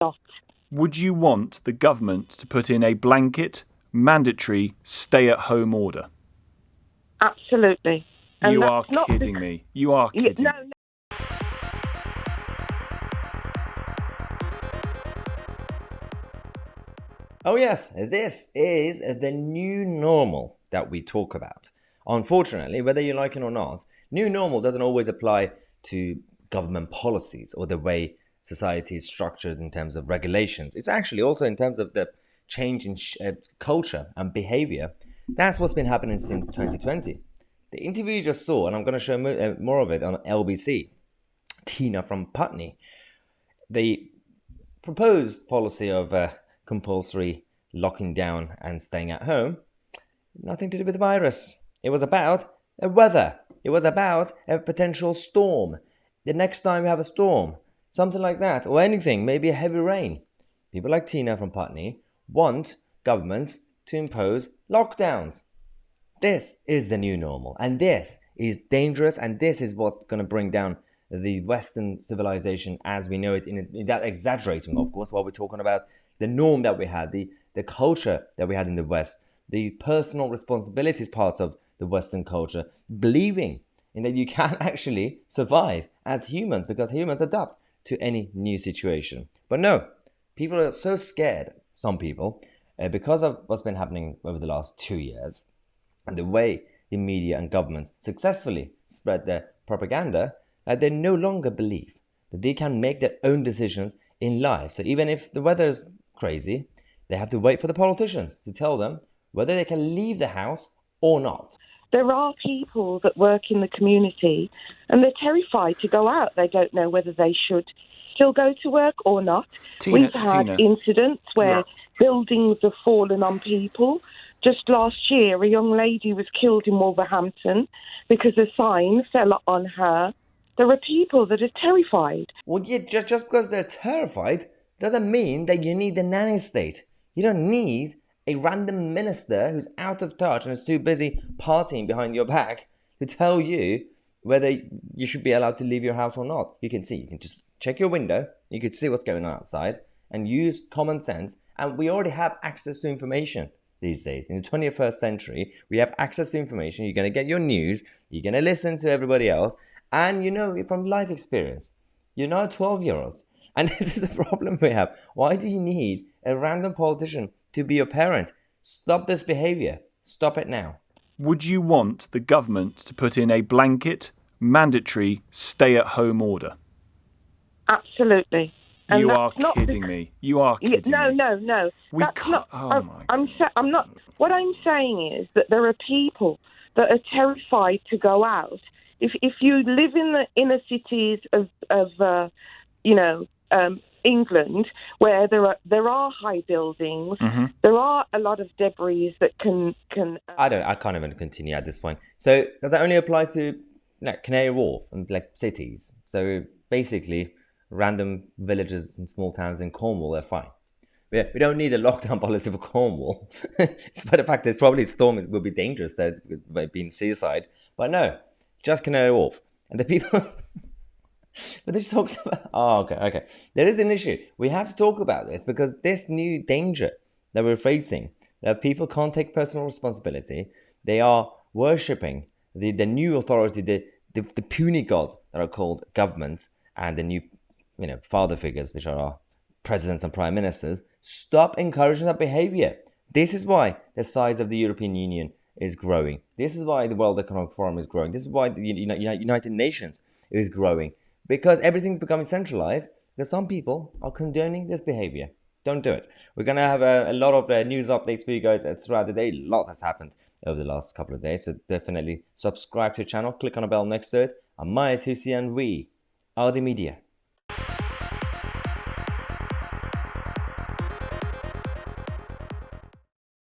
not. Would you want the government to put in a blanket, mandatory stay-at-home order? Absolutely. And You that's are not kidding me. You are kidding no, me. Oh yes, this is the new normal that we talk about. Unfortunately, whether you like it or not, new normal doesn't always apply to government policies or the way society is structured in terms of regulations. It's actually also in terms of the change in culture and behavior. That's what's been happening since 2020. The interview you just saw, and I'm going to show more of it on LBC, Tina from Putney, the proposed policy of compulsory locking down and staying at home, nothing to do with the virus. It was about weather. It was about a potential storm. The next time we have a storm, something like that, or anything, maybe a heavy rain. People like Tina from Putney want governments to impose lockdowns. This is the new normal, and this is dangerous, and this is what's going to bring down the Western civilization as we know it, in that exaggerating, of course, while we're talking about the norm that we had, the culture that we had in the West, the personal responsibilities parts of the Western culture, believing in that you can actually survive as humans because humans adapt to any new situation. But no, people are so scared, some people, because of what's been happening over the last 2 years and the way the media and governments successfully spread their propaganda, that they no longer believe that they can make their own decisions in life. So even if the weather is crazy, they have to wait for the politicians to tell them whether they can leave the house or not. There are people that work in the community and they're terrified to go out. They don't know whether they should still go to work or not. We've had incidents where buildings have fallen on people. Just last year, a young lady was killed in Wolverhampton because a sign fell on her. There are people that are terrified. Well, yeah, just because they're terrified doesn't mean that you need the nanny state. You don't need a random minister who's out of touch and is too busy partying behind your back to tell you whether you should be allowed to leave your house or not. You can just check your window, you can see what's going on outside and use common sense. And we already have access to information these days. In the 21st century, we have access to information. You're going to get your news, you're going to listen to everybody else, and you know from life experience. You're not a 12-year-old. And this is the problem we have. Why do you need a random politician to be your parent? Stop this behavior. Stop it now. Would you want the government to put in a blanket, mandatory stay-at-home order? Absolutely. And you are kidding me. You are kidding me. No. We can't. Oh my God. I'm not. What I'm saying is that there are people that are terrified to go out. If you live in the inner cities of England, where there are high buildings, there are a lot of debris that can. I can't even continue at this point. So does that only apply to Canary Wharf and cities? So basically, random villages and small towns in Cornwall, they're fine. We don't need a lockdown policy for Cornwall. Despite the fact that probably storm will be dangerous, there might be seaside. But no, just Canary Wharf. And the people... But this talks about... Oh, okay. There is an issue. We have to talk about this because this new danger that we're facing, that people can't take personal responsibility. They are worshipping the new authority, the puny god that are called governments and the new father figures, which are our presidents and prime ministers. Stop encouraging that behavior. This is why the size of the European Union is growing. This is why the World Economic Forum is growing. This is why the United Nations is growing. Because everything's becoming centralized, because some people are condoning this behavior. Don't do it. We're going to have a lot of news updates for you guys throughout the day. A lot has happened over the last couple of days. So definitely subscribe to the channel. Click on the bell next to it. I'm Tousi and we are the media.